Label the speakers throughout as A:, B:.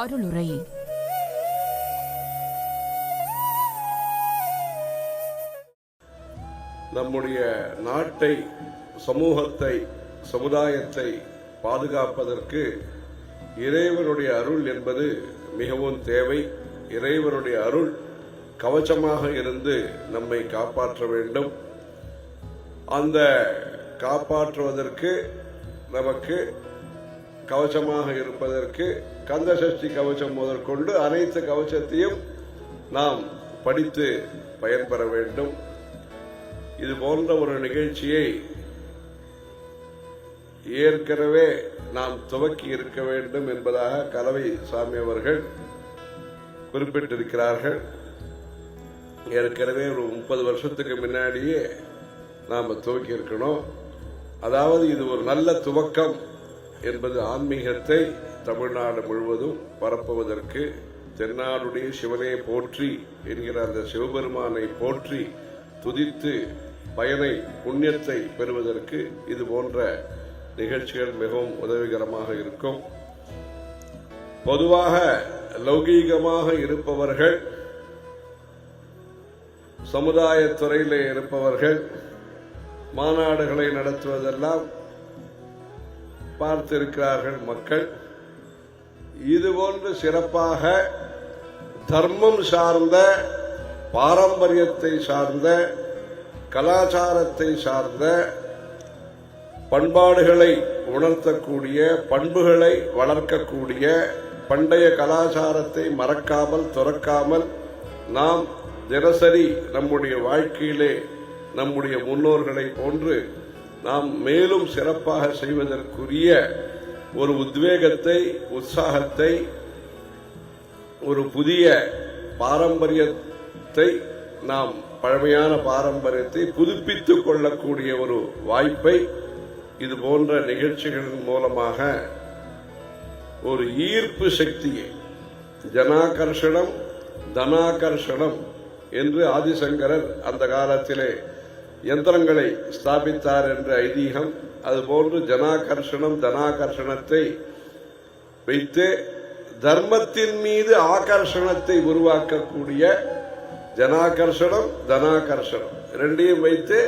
A: அருளுரை.
B: நம்முடைய நாட்டை, சமூகத்தை, சமுதாயத்தை பாதுகாப்பதற்கு இறைவனுடைய அருள் என்பது மிகவும் தேவை. இறைவனுடைய அருள் கவசமாக இருந்து நம்மை காப்பாற்ற வேண்டும். அந்த காப்பாற்றுவதற்கு நமக்கு கவசமாக இருப்பதற்கு கந்தசஷ்டி கவசம் முதற்கொண்டு அனைத்து கவசத்தையும் நாம் படித்து பயன்பெற வேண்டும். இது போன்ற ஒரு நிகழ்ச்சியை ஏற்கனவே நாம் துவக்கி இருக்க வேண்டும் என்பதாக கலவை சாமி அவர்கள் குறிப்பிட்டிருக்கிறார்கள். ஏற்கனவே ஒரு 30 வருஷத்துக்கு முன்னாடியே நாம் துவக்கி இருக்கணும். அதாவது இது ஒரு நல்ல துவக்கம் என்பது ஆன்மீகத்தை தமிழ்நாடு முழுவதும் பரப்புவதற்கு, தென்னாடுடைய சிவனே போற்றி என்கிற அந்த சிவபெருமானை போற்றி துதித்து பயனை, புண்ணியத்தை பெறுவதற்கு இது போன்ற நிகழ்ச்சிகள் மிகவும் உதவிகரமாக இருக்கும். பொதுவாக லௌகீகமாக இருப்பவர்கள், சமுதாயத்துறையிலே இருப்பவர்கள் மாநாடுகளை நடத்துவதெல்லாம் பார்த்திருக்கிறார்கள் மக்கள். இதுபோன்று சிறப்பாக தர்மம் சார்ந்த, பாரம்பரியத்தை சார்ந்த, கலாச்சாரத்தை சார்ந்த, பண்பாடுகளை உணர்த்தக்கூடிய, பண்புகளை வளர்க்கக்கூடிய, பண்டைய கலாச்சாரத்தை மறக்காமல் துறக்காமல் நாம் தினசரி நம்முடைய வாழ்க்கையிலே நம்முடைய முன்னோர்களை போன்று நாம் மேலும் சிறப்பாக செய்வதற்குரிய ஒரு உத்வேகத்தை, உற்சாகத்தை, ஒரு புதிய பாரம்பரியத்தை, நாம் பழமையான பாரம்பரியத்தை புதுப்பித்துக் கொள்ளக்கூடிய ஒரு வாய்ப்பை இது போன்ற நிகழ்ச்சிகளின் மூலமாக ஒரு ஈர்ப்பு சக்தியை, ஜனாகர்ஷணம் தனாகர்ஷணம் என்று ஆதிசங்கரர் அந்த காலத்திலே யந்திரங்களை ஸ்தாபித்தார் என்ற ஐதீகம். அதுபோன்று ஜனாகர்ஷணம் தனாகர்ஷணத்தை வைத்து தர்மத்தின் மீது ஆகர்ஷணத்தை உருவாக்கக்கூடிய, ஜனாகர்ஷணம் தனாகர்ஷணம் இரண்டையும் வைத்து,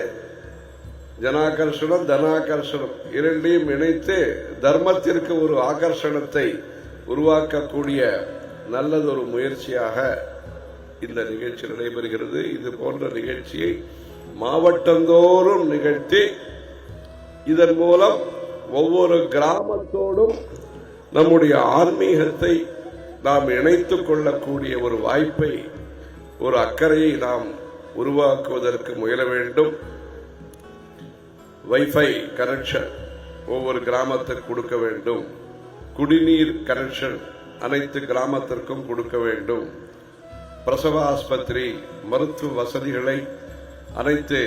B: ஜனாகர்ஷணம் தனாகர்ஷணம் இரண்டையும் இணைத்து தர்மத்திற்கு ஒரு ஆகர்ஷணத்தை உருவாக்கக்கூடிய நல்லதொரு முயற்சியாக இந்த நிகழ்ச்சி நடைபெறுகிறது. இது போன்ற நிகழ்ச்சியை மாவட்டந்தோறும் நிகழ்த்தி இதன் மூலம் ஒவ்வொரு கிராமத்தோடும் நம்முடைய ஆன்மீகத்தை நாம் இணைத்துக் கொள்ளக்கூடிய ஒரு வாய்ப்பை, ஒரு அக்கறையை நாம் உருவாக்குவதற்கு முயல வேண்டும். வைஃபை கனெக்ஷன் ஒவ்வொரு கிராமத்திற்கு கொடுக்க வேண்டும். குடிநீர் கனெக்ஷன் அனைத்து கிராமத்திற்கும் கொடுக்க வேண்டும். பிரசவ ஆஸ்பத்திரி மருத்துவ வசதிகளை அனைத்து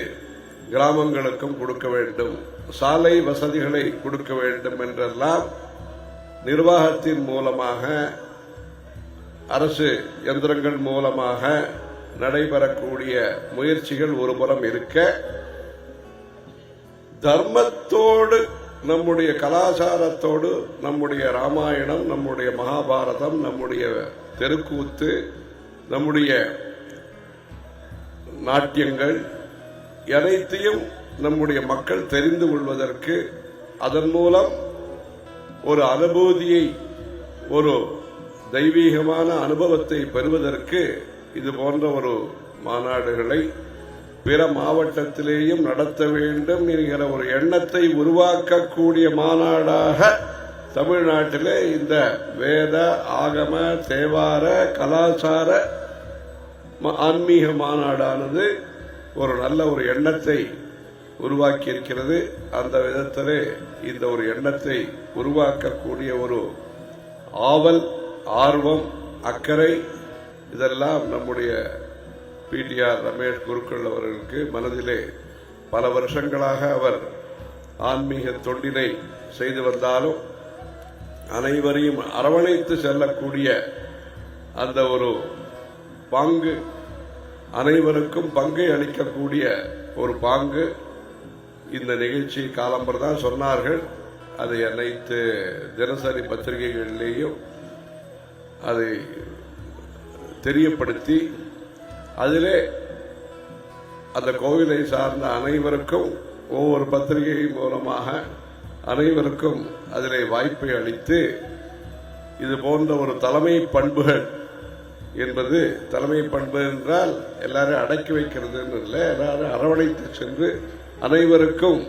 B: கிராமங்களுக்கும் கொடுக்க வேண்டும். சாலை வசதிகளை கொடுக்க வேண்டும் என்றெல்லாம் நிர்வாகத்தின் மூலமாக, அரசு யந்திரங்கள் மூலமாக நடைபெறக்கூடிய முயற்சிகள் ஒருபுறம் இருக்க, தர்மத்தோடு, நம்முடைய கலாச்சாரத்தோடு, நம்முடைய ராமாயணம், நம்முடைய மகாபாரதம், நம்முடைய தெருக்கூத்து, நம்முடைய நாட்டியங்கள் அனைத்தையும் நம்முடைய மக்கள் தெரிந்து கொள்வதற்கு, அதன் மூலம் ஒரு அனுபூதியை, ஒரு தெய்வீகமான அனுபவத்தை பெறுவதற்கு இது போன்ற ஒரு மாநாடுகளை பிற மாவட்டத்திலேயும் நடத்த வேண்டும் என்கிற ஒரு எண்ணத்தை உருவாக்கக்கூடிய மாநாடாக தமிழ்நாட்டிலே இந்த வேத, ஆகம, தேவார, கலாச்சார, ஆன்மீக மாநாடானது ஒரு நல்ல ஒரு எண்ணத்தை உருவாக்கி இருக்கிறது. அந்த விதத்திலே இந்த ஒரு எண்ணத்தை உருவாக்கக்கூடிய ஒரு ஆவல், ஆர்வம், அக்கறை, இதெல்லாம் நம்முடைய பிடிஆர் ரமேஷ் குருக்கள் அவர்களுக்கு மனதிலே பல வருஷங்களாக அவர் ஆன்மீக தொண்டினை செய்து வந்தாலும் அனைவரையும் அரவணைத்து செல்லக்கூடிய அந்த ஒரு பாங்கு, அனைவருக்கும் பங்கை அளிக்கக்கூடிய ஒரு பாங்கு இந்த நிகழ்ச்சி காலம்பர் தான் சொன்னார்கள். அதை அனைத்து தினசரி பத்திரிகைகளிலேயும் அதை தெரியப்படுத்தி அதிலே அந்த கோவிலை சார்ந்த அனைவருக்கும் ஒவ்வொரு பத்திரிகை மூலமாக அனைவருக்கும் அதிலே வாய்ப்பை அளித்து இது போன்ற ஒரு தலைமை பண்புகள் என்பது, தலைமை பண்பு என்றால் எல்லாரும் அடக்கி வைக்கிறதுன்னு இல்லை, எல்லாரும் அரவணைத்து சென்று அனைவருக்கும்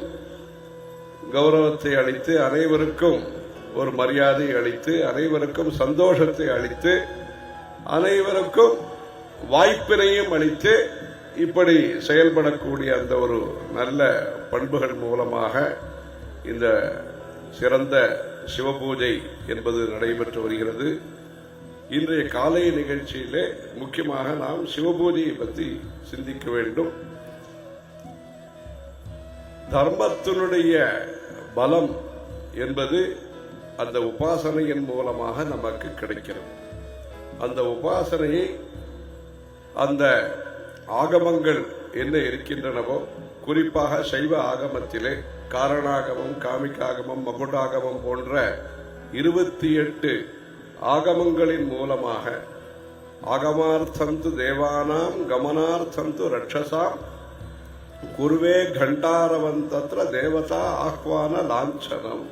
B: கௌரவத்தை அளித்து, அனைவருக்கும் ஒரு மரியாதை அளித்து, அனைவருக்கும் சந்தோஷத்தை அளித்து, அனைவருக்கும் வாய்ப்பினையும் அளித்து இப்படி செயல்படக்கூடிய அந்த ஒரு நல்ல பண்புகள் மூலமாக இந்த சிறந்த சிவபூஜை என்பது நடைபெற்று வருகிறது. இன்றைய காலை நிகழ்ச்சியிலே முக்கியமாக நாம் சிவபூஜையை பற்றி சிந்திக்க வேண்டும். தர்மத்தினுடைய பலம் என்பது அந்த உபாசனையின் மூலமாக நமக்கு கிடைக்கிறது. அந்த உபாசனையை அந்த ஆகமங்கள் என்ன இருக்கின்றனவோ, குறிப்பாக சைவ ஆகமத்திலே காரணாகமம், காமிகாகமம், மகுடாகமம் போன்ற 28 ஆகமங்களின் மூலமாக ஆகமார்த்தந்து தேவானாம் கமனார்த்தந்து ரட்சசாம் குருவே கண்டாரவந்தத்ர தேவதா ஆஹ்வான லாஞ்சனம்.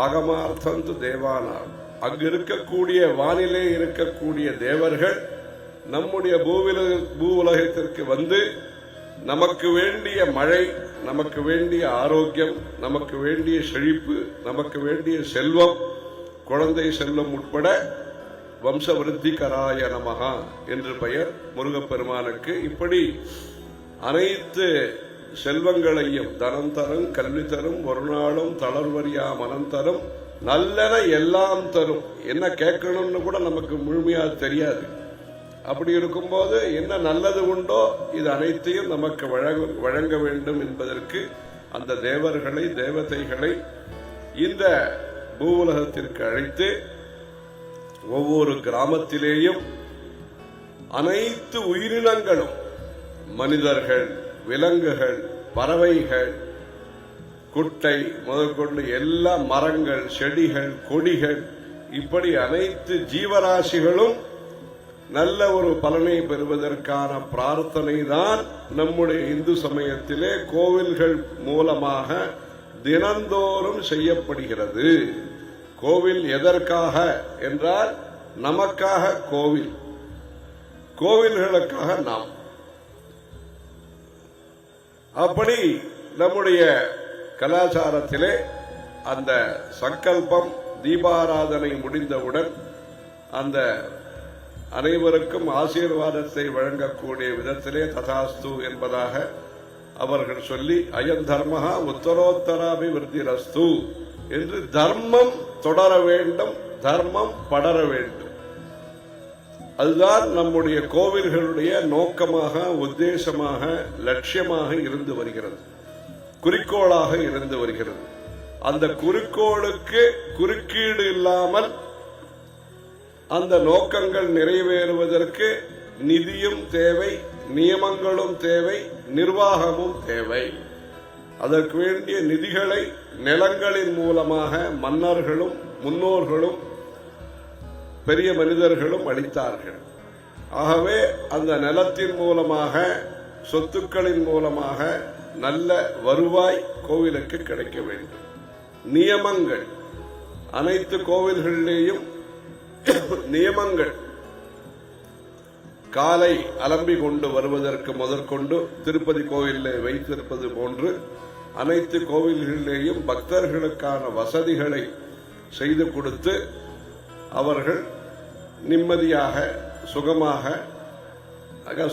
B: ஆகமார்த்தந்து தேவானாம், அங்கு இருக்கக்கூடிய வானிலே இருக்கக்கூடிய தேவர்கள் நம்முடைய பூ உலகத்திற்கு வந்து நமக்கு வேண்டிய மழை, நமக்கு வேண்டிய ஆரோக்கியம், நமக்கு வேண்டிய செழிப்பு, நமக்கு வேண்டிய செல்வம், குழந்தை செல்வம் உட்பட வம்ச விருத்திகராய நமகா என்று பெயர் முருகப்பெருமானுக்கு. இப்படி அனைத்து செல்வங்களையும் தனம் தரும், கல்வி தரும், ஒரு நாளும் தளர்வரியா மனம் தரும், நல்லன எல்லாம் தரும். என்ன கேட்கணும்னு கூட நமக்கு முழுமையா தெரியாது. அப்படி இருக்கும்போது என்ன நல்லது உண்டோ இது அனைத்தையும் நமக்கு வழங்க வேண்டும் என்பதற்கு அந்த தேவர்களை, தேவதைகளை இந்த பூவுலகத்திற்கு அழைத்து ஒவ்வொரு கிராமத்திலேயும் அனைத்து உயிரினங்களும், மனிதர்கள், விலங்குகள், பறவைகள், குட்டை முதற்கொண்டு எல்லா மரங்கள், செடிகள், கொடிகள், இப்படி அனைத்து ஜீவராசிகளும் நல்ல ஒரு பலனை பெறுவதற்கான பிரார்த்தனை தான் நம்முடைய இந்து சமயத்திலே கோவில்கள் மூலமாக தினந்தோறும் செய்யப்படுகிறது. கோவில் எதற்காக என்றால் நமக்காக கோவில், கோவில்களுக்காக நாம். அப்படி நம்முடைய கலாச்சாரத்திலே அந்த சங்கல்பம் தீபாராதனை முடிந்தவுடன் அந்த அனைவருக்கும் ஆசீர்வாதத்தை வழங்கக்கூடிய விதத்திலே ததாஸ்து என்பதாக அவர்கள் சொல்லி அயம் தர்மஹா உத்தரோத்தராபிவிருத்திரஸ்து என்று தர்மம் தொடர வேண்டும், தர்மம் படர வேண்டும். அதுதான் நம்முடைய கோவில்களுடைய நோக்கமாக, உத்தேசமாக, லட்சியமாக இருந்து வருகிறது, குறிக்கோளாக இருந்து வருகிறது. அந்த குறிக்கோளுக்கு குறுக்கீடு இல்லாமல் அந்த நோக்கங்கள் நிறைவேறுவதற்கு நிதியும் தேவை, நியமங்களும் தேவை, நிர்வாகமும் தேவை. அதற்கு வேண்டிய நிதிகளை நிலங்களின் மூலமாக மன்னர்களும் முன்னோர்களும் பெரிய மனிதர்களும் அளித்தார்கள். ஆகவே அந்த நிலத்தின் மூலமாக, சொத்துக்களின் மூலமாக நல்ல வருவாய் கோவிலுக்கு கிடைக்க வேண்டும். நியமங்கள், அனைத்து கோவில்களிலேயும் நியமங்கள், காலை அலம்பி கொண்டு வருவதற்கு முதற்கொண்டு திருப்பதி கோவிலில் வைத்திருப்பது போன்று அனைத்து கோவில்களிலேயும் பக்தர்களுக்கான வசதிகளை செய்து கொடுத்து அவர்கள் நிம்மதியாக சுகமாக,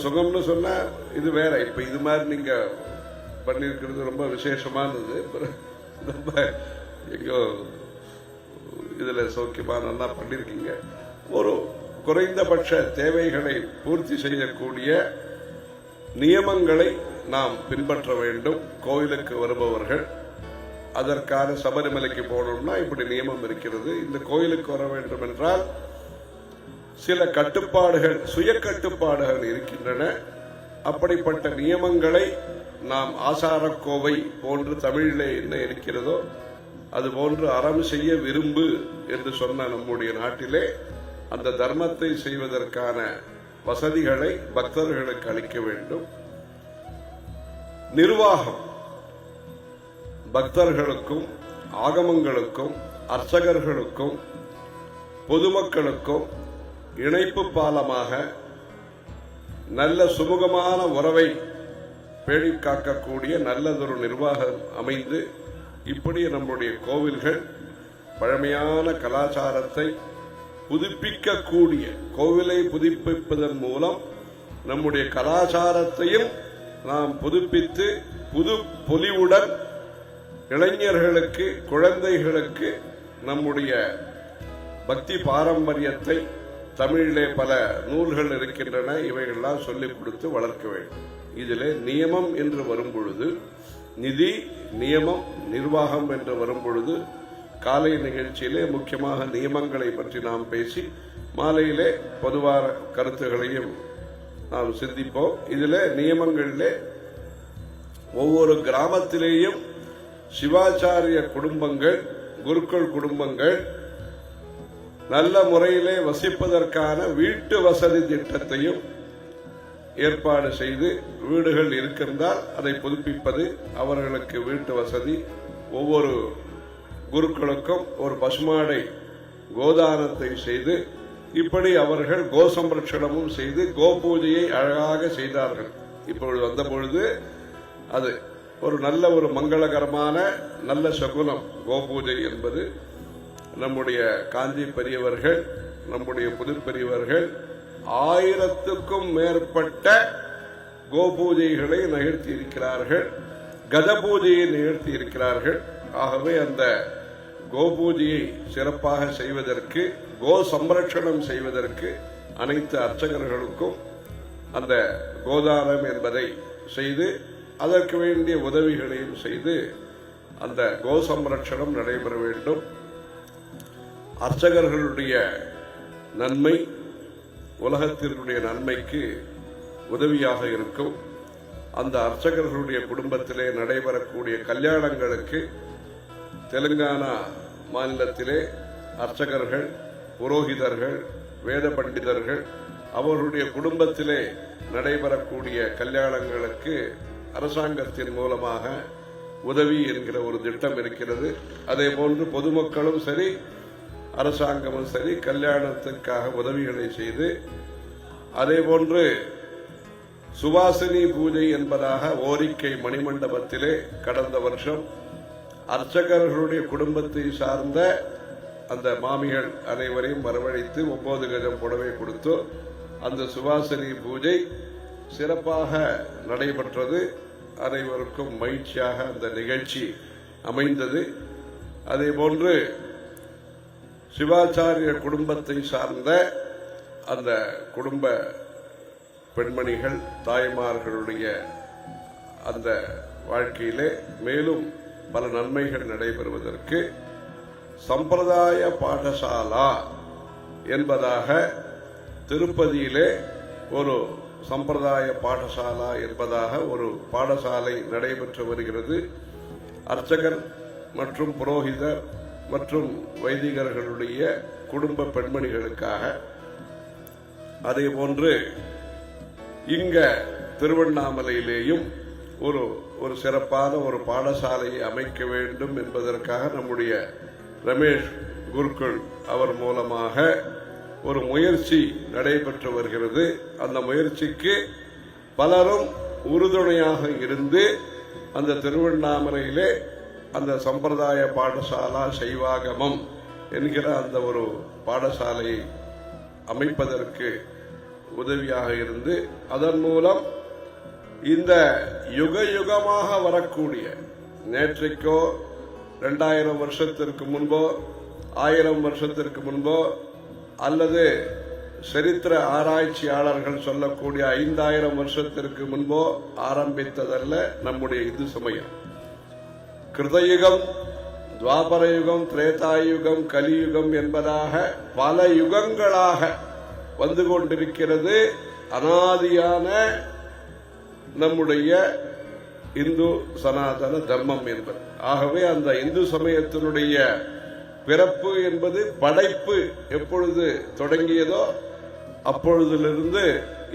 B: சுகம்னு சொன்னா இது வேற, இப்ப இது மாதிரி நீங்க பண்ணிருக்கிறது ரொம்ப விசேஷமானது. ரொம்ப எங்கோ இதுல சௌக்கியமா நல்லா பண்ணிருக்கீங்க. ஒரு குறைந்தபட்ச தேவைகளை பூர்த்தி செய்யக்கூடிய நியமங்களை நாம் பின்பற்ற வேண்டும். கோயிலுக்கு வருபவர்கள் அதற்கான சபரிமலைக்கு போனோம்னா இப்படி நியமம் இருக்கிறது. இந்த கோயிலுக்கு வர வேண்டும் என்றால் சில கட்டுப்பாடுகள், சுய கட்டுப்பாடுகள் இருக்கின்றன. அப்படிப்பட்ட நியமங்களை நாம் ஆசாரக்கோவை போன்று தமிழிலே என்ன இருக்கிறதோ அதுபோன்று அறம் செய்ய விரும்பு என்று சொன்ன நம்முடைய நாட்டிலே அந்த தர்மத்தை செய்வதற்கான வசதிகளை பக்தர்களுக்கு அளிக்க வேண்டும். நிர்வாகம் பக்தர்களுக்கும் ஆகமங்களுக்கும் அர்ச்சகர்களுக்கும் பொதுமக்களுக்கும் இணைப்பு பாலமாக நல்ல சுமூகமான உறவை பேணி காக்கக்கூடிய நல்லதொரு நிர்வாகம் அமைந்து இப்படி நம்முடைய கோவில்கள் பழமையான கலாச்சாரத்தை புதுப்பிக்கக்கூடிய, கோவிலை புதுப்பிப்பதன் மூலம் நம்முடைய கலாச்சாரத்தையும் நாம் புதுப்பித்து புது பொலிவுடன் இளைஞர்களுக்கு குழந்தைகளுக்கு நம்முடைய பக்தி பாரம்பரியத்தை தமிழிலே பல நூல்கள் இருக்கின்றன, இவைகள்லாம் சொல்லிக் கொடுத்து வளர்க்க வேண்டும். இதிலே நியமம் என்று வரும்பொழுது, நிதி நியமம் நிர்வாகம் என்று வரும்பொழுது காலை நிகழ்ச்சியிலே முக்கியமாக நியமங்களை பற்றி நாம் பேசி மாலையிலே பொதுவான கருத்துகளையும் நாம் சிந்திப்போம். இதில் நியமங்களிலே ஒவ்வொரு கிராமத்திலேயும் சிவாச்சாரிய குடும்பங்கள், குருக்கள் குடும்பங்கள் நல்ல முறையிலே வசிப்பதற்கான வீட்டு வசதி திட்டத்தையும் ஏற்பாடு செய்து, வீடுகள் இருக்கின்றால் அதை புதுப்பிப்பது, அவர்களுக்கு வீட்டு வசதி, ஒவ்வொரு குருக்களுக்கும் ஒரு பசுமாடை கோதானத்தை செய்து, இப்படி அவர்கள் கோ சம்ரட்சணமும் செய்து கோ பூஜையை அழகாக செய்தார்கள். இப்பொழுது வந்த பொழுது அது ஒரு நல்ல ஒரு மங்களகரமான நல்ல சகுனம். கோ பூஜை என்பது நம்முடைய காஞ்சி பெரியவர்கள், நம்முடைய புது பெரியவர்கள் 1000க்கும் மேற்பட்ட கோ பூஜைகளை நிகழ்த்தி இருக்கிறார்கள், கத பூஜையை நிகழ்த்தி இருக்கிறார்கள். ஆகவே அந்த கோ பூஜையை சிறப்பாக செய்வதற்கு, கோ சம்ரட்சணம் செய்வதற்கு அனைத்து அர்ச்சகர்களுக்கும் அந்த கோதானம் என்பதை செய்து அதற்கு வேண்டிய உதவிகளையும் செய்து அந்த கோ சம்ரட்சணம் நடைபெற வேண்டும். அர்ச்சகர்களுடைய நன்மை உலகத்தினுடைய நன்மைக்கு உதவியாக இருக்கும். அந்த அர்ச்சகர்களுடைய குடும்பத்திலே நடைபெறக்கூடிய கல்யாணங்களுக்கு தெலுங்கானா மாநிலத்திலே அர்ச்சகர்கள், புரோகிதர்கள், வேத பண்டிதர்கள் அவர்களுடைய குடும்பத்திலே நடைபெறக்கூடிய கல்யாணங்களுக்கு அரசாங்கத்தின் மூலமாக உதவி என்கிற ஒரு திட்டம் இருக்கிறது. அதே போன்று பொதுமக்களும் சரி அரசாங்கமும் சரி கல்யாணத்திற்காக உதவிகளை செய்து, அதே போன்று சுவாசினி பூஜை என்பதாக ஓரிக்கை மணிமண்டபத்திலே கடந்த வருஷம் அர்ச்சகர்களுடைய குடும்பத்தை சார்ந்த அந்த மாமிகள் அனைவரையும் வரவழைத்து 9 கஜம் புடவை கொடுத்து அந்த சுவாசினி பூஜை சிறப்பாக நடைபெற்றது. அனைவருக்கும் மகிழ்ச்சியாக அந்த நிகழ்ச்சி அமைந்தது. அதே போன்று சிவாச்சாரிய குடும்பத்தை சார்ந்த அந்த குடும்ப பெண்மணிகள், தாய்மார்களுடைய அந்த வாழ்க்கையிலே மேலும் பல நன்மைகள் நடைபெறுவதற்கு சம்பிரதாய பாடசாலா என்பதாக திருப்பதியிலே ஒரு சம்பிரதாய பாடசாலா என்பதாக ஒரு பாடசாலை நடைபெற்று வருகிறது. அர்ச்சகர் மற்றும் புரோகிதர் மற்றும் வைதிகர்களுடைய குடும்ப பெண்மணிகளுக்காக. அதே போன்று இங்க திருவண்ணாமலையிலேயும் ஒரு சிறப்பான ஒரு பாடசாலையை அமைக்க வேண்டும் என்பதற்காக நம்முடைய ரமேஷ் குருக்கள் அவர் மூலமாக ஒரு முயற்சி நடைபெற்று வருகிறது. அந்த முயற்சிக்கு பலரும் உறுதுணையாக இருந்து அந்த திருவண்ணாமலையிலே அந்த சம்பிரதாய பாடசாலா சைவாகமம் என்கிற அந்த ஒரு பாடசாலையை அமைப்பதற்கு உதவியாக இருந்து, அதன் மூலம் இந்த யுக யுகமாக வரக்கூடிய, நேற்றைக்கோ 2000 வருஷத்திற்கு முன்போ 1000 வருஷத்திற்கு முன்போ அல்லது சரித்திர ஆராய்ச்சியாளர்கள் சொல்லக்கூடிய 5000 வருஷத்திற்கு முன்போ ஆரம்பித்ததல்ல நம்முடைய இந்து சமயம். கிருதயுகம், துவாபர யுகம், திரேதாயுகம், கலியுகம் என்பதாக பல யுகங்களாக வந்து கொண்டிருக்கிறது அனாதியான நம்முடைய இந்து சனாதன தர்மம் என்பது. ஆகவே அந்த இந்து சமயத்தினுடைய பிறப்பு என்பது படைப்பு எப்பொழுது தொடங்கியதோ அப்பொழுதிலிருந்து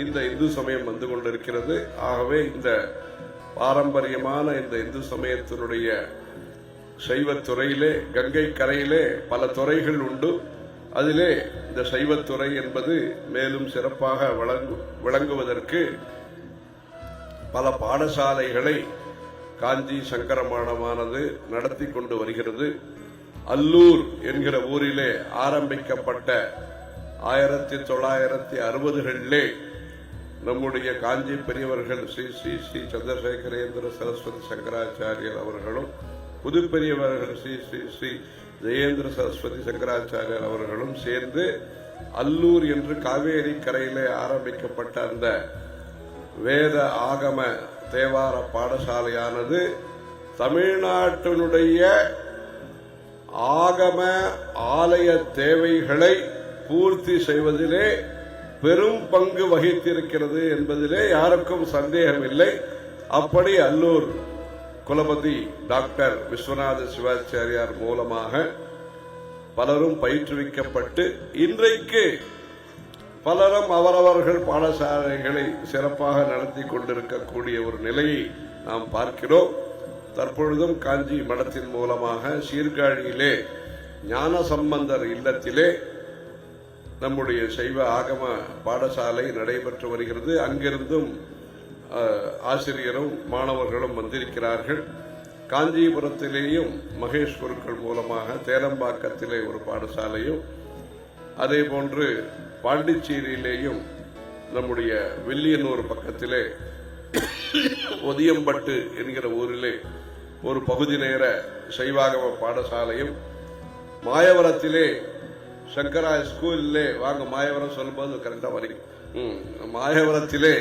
B: இந்த இந்து சமயம் வந்து கொண்டிருக்கிறது. ஆகவே இந்த பாரம்பரியமான இந்த இந்து சமயத்தினுடைய சைவத்துறையிலே கங்கை கரையிலே பல துறைகள் உண்டு. அதிலே இந்த சைவத்துறை என்பது மேலும் சிறப்பாக விளங்குவதற்கு பல பாடசாலைகளை காஞ்சி சங்கர மடமானது நடத்தி கொண்டு வருகிறது. அல்லூர் என்கிற ஊரிலே ஆரம்பிக்கப்பட்ட 1960களிலே நம்முடைய காஞ்சி பெரியவர்கள் ஸ்ரீ ஸ்ரீ ஸ்ரீ சந்திரசேகரேந்திர சரஸ்வதி சங்கராச்சாரியர் அவர்களும் புது பெரியவர்கள் ஸ்ரீ ஸ்ரீ ஸ்ரீ ஜெயேந்திர சரஸ்வதி சங்கராச்சாரியர் அவர்களும் சேர்ந்து அல்லூர் என்று காவேரி கரையிலே ஆரம்பிக்கப்பட்ட அந்த வேத ஆகம தேவார பாடசாலையானது தமிழ்நாட்டினுடைய ஆகம ஆலய தேவைகளை பூர்த்தி செய்வதிலே பெரும் பங்கு வகித்திருக்கிறது என்பதிலே யாருக்கும் சந்தேகமில்லை. அப்படி அல்லூர் குலபதி டாக்டர் விஸ்வநாத சிவாச்சாரியார் மூலமாக பலரும் பயிற்றுவிக்கப்பட்டு இன்றைக்கு பலரும் அவரவர்கள் பாடசாலைகளை சிறப்பாக நடத்தி கொண்டிருக்கக்கூடிய ஒரு நிலையை நாம் பார்க்கிறோம். தற்பொழுதும் காஞ்சி மடத்தின் மூலமாக சீர்காழியிலே ஞான சம்பந்தர் இல்லத்திலே நம்முடைய சைவ ஆகம பாடசாலை நடைபெற்று வருகிறது. அங்கிருந்தும் ஆசிரியரும் மாணவர்களும் வந்திருக்கிறார்கள். காஞ்சிபுரத்திலேயும் மகேஷ் குருக்கள் மூலமாக தேலம்பாக்கத்திலே ஒரு பாடசாலையும், அதே போன்று பாண்டிச்சேரியிலேயும் நம்முடைய வில்லியனூர் பக்கத்திலே ஒதியம்பட்டு என்கிற ஊரிலே ஒரு பகுதி நேர சைவாகம பாடசாலையும், மாயவரத்திலே சங்கரா ஸ்கூலிலே வாங்க மாயவரம் சொல்லும்போது கரெக்டா வரீங்க. மாயவரத்திலே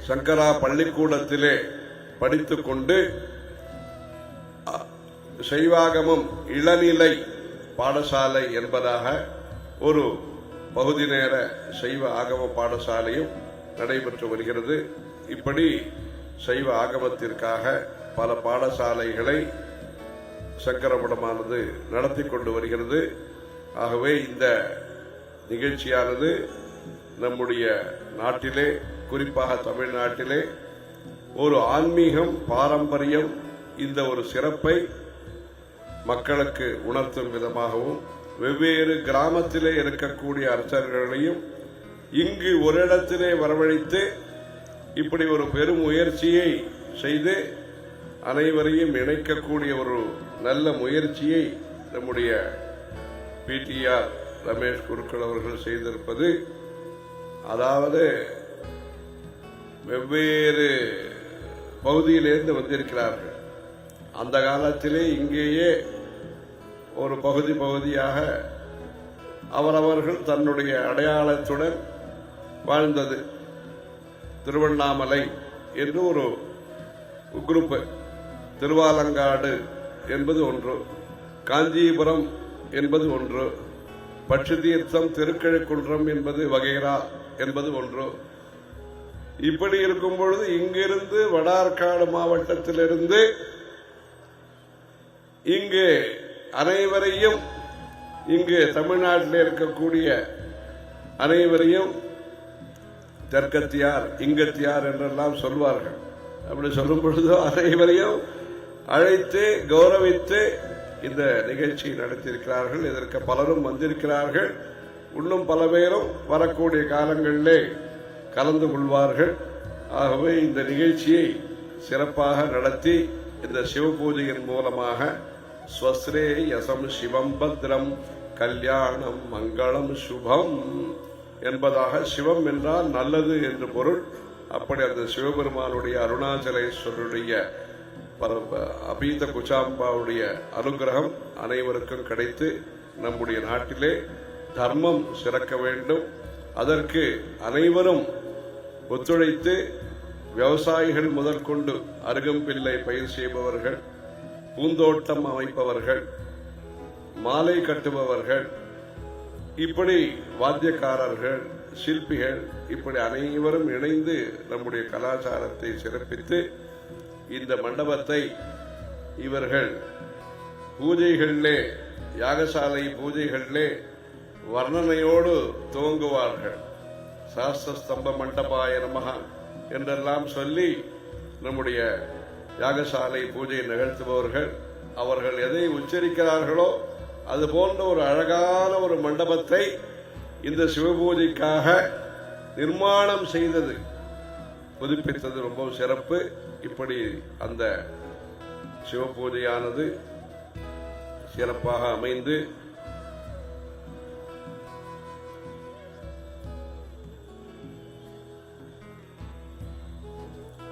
B: சங்கரா பள்ளிக்கூடத்திலே படித்துக் கொண்டு சைவாகமம் இளநிலை பாடசாலை என்பதாக ஒரு பகுதி நேர சைவ ஆகம பாடசாலையும் நடைபெற்று வருகிறது. இப்படி சைவ ஆகமத்திற்காக பல பாடசாலைகளை சங்கரமடமானது நடத்தி கொண்டு வருகிறது. ஆகவே இந்த நிகழ்ச்சியானது நம்முடைய நாட்டிலே, குறிப்பாக தமிழ்நாட்டிலே ஒரு ஆன்மீகம் பாரம்பரியம் இந்த ஒரு சிறப்பை மக்களுக்கு உணர்த்தும் விதமாகவும், வெவ்வேறு கிராமத்திலே இருக்கக்கூடிய அர்ச்சகர்களையும் இங்கு ஒரு இடத்திலே வரவழைத்து இப்படி ஒரு பெரும் முயற்சியை செய்து அனைவரையும் இணைக்கக்கூடிய ஒரு நல்ல முயற்சியை நம்முடைய பிடிஆர் ரமேஷ் குருக்கள் அவர்கள் செய்திருப்பது, அதாவது வெவ்வேறு பகுதியிலிருந்து வந்திருக்கிறார்கள். அந்த காலத்திலே இங்கேயே ஒரு பகுதி பகுதியாக அவரவர்கள் தன்னுடைய அடையாளத்துடன் வாழ்ந்தது. திருவண்ணாமலை என்று ஒரு குரூப், திருவாலங்காடு என்பது ஒன்று, காஞ்சிபுரம் என்பது ஒன்று, பட்சி தீர்த்தம் திருக்கழுக்குன்றம் என்பது வகைரா என்பது ஒன்று. இப்படி இருக்கும் பொழுது இங்கிருந்து வடார்காடு மாவட்டத்திலிருந்து இங்கு அனைவரையும், இங்கு தமிழ்நாட்டில் இருக்கக்கூடிய அனைவரையும் தெற்கத்தியார் இங்கத்தியார் என்றெல்லாம் சொல்வார்கள். அப்படி சொல்லும் பொழுது அனைவரையும் அழைத்து கௌரவித்து இந்த நிகழ்ச்சி நடத்தியிருக்கிறார்கள். இதற்கு பலரும் வந்திருக்கிறார்கள். இன்னும் பல பேரும் வரக்கூடிய காலங்களிலே கலந்து கொள்வார்கள். ஆகவே இந்த நிகழ்ச்சியை சிறப்பாக நடத்தி இந்த சிவ பூஜையின் மூலமாக ஸ்வஸ்ரே யசம் சிவம் பத்ரம் கல்யாணம் மங்களம் சுபம் என்பதாக, சிவம் என்றால் நல்லது என்று பொருள். அப்படி அந்த சிவபெருமானுடைய அருணாச்சலேஸ்வருடைய அபீத குச்சாம்பாவுடைய அனுகிரகம் அனைவருக்கும் கிடைத்து நம்முடைய நாட்டிலே தர்மம் சிறக்க வேண்டும். அதற்கு அனைவரும் ஒத்துழைத்து, விவசாயிகள் முதற்கொண்டு அருகம்பிள்ளை பயிர் செய்பவர்கள், பூந்தோட்டம் அமைப்பவர்கள், மாலை கட்டுபவர்கள், இப்படி வாத்தியக்காரர்கள், சிற்பிகள், இப்படி அனைவரும் இணைந்து நம்முடைய கலாச்சாரத்தை சிறப்பித்து இந்த மண்டபத்தை இவர்கள் பூஜைகளிலே யாகசாலை பூஜைகளிலே வர்ணனையோடு துவங்குவார்கள். சாஸ்திரஸ்தம்ப மண்டபாய நமஹ என்றெல்லாம் சொல்லி நம்முடைய யாகசாலை பூஜை நிகழ்த்துபவர்கள் அவர்கள் எதை உச்சரிக்கிறார்களோ அது போன்ற ஒரு அழகான ஒரு மண்டபத்தை இந்த சிவபூஜைக்காக நிர்மாணம் செய்தது, புதுப்பித்தது ரொம்ப சிறப்பு. இப்படி அந்த சிவபூஜையானது சிறப்பாக அமைந்து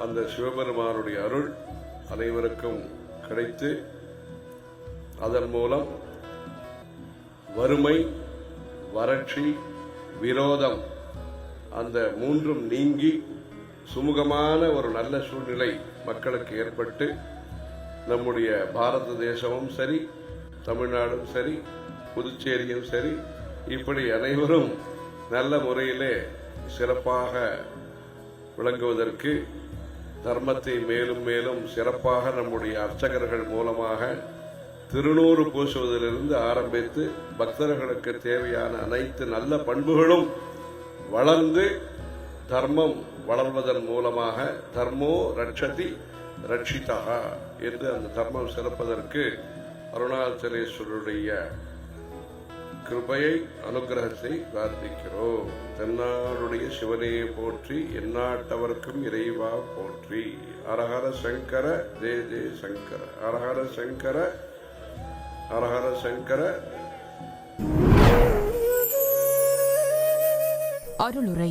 B: அந்த சிவபெருமானுடைய அருள் அனைவருக்கும் கிடைத்து அதன் மூலம் வறுமை, வறட்சி, விரோதம் அந்த மூன்றும் நீங்கி சுமூகமான ஒரு நல்ல சூழ்நிலை மக்களுக்கு ஏற்பட்டு நம்முடைய பாரத தேசமும் சரி, தமிழ்நாடும் சரி, புதுச்சேரியும் சரி, இப்படி அனைவரும் நல்ல முறையிலே சிறப்பாக விளங்குவதற்கு தர்மத்தை மேலும் மேலும் சிறப்பாக நம்முடைய அர்ச்சகர்கள் மூலமாக திருநூறு பூசுவதிலிருந்து ஆரம்பித்து பக்தர்களுக்கு தேவையான அனைத்து நல்ல பண்புகளும் வளர்ந்து தர்மம் வளர்வதன் மூலமாக தர்மோ ரட்சதி ரட்சிதா என்று அந்த தர்மம் சிறப்பதற்கு அருணாச்சலேஸ்வருடைய கிருபையை அனுகிரகத்தை பிரார்த்திக்கிறோம். தென்னாடுடைய சிவனே போற்றி, எந்நாட்டவர்க்கும் இறைவா போற்றி. ஹரஹர சங்கர ஜெய ஜெய சங்கர. ஹரஹர சங்கர ஹரஹர சங்கர.
A: அருளுரை.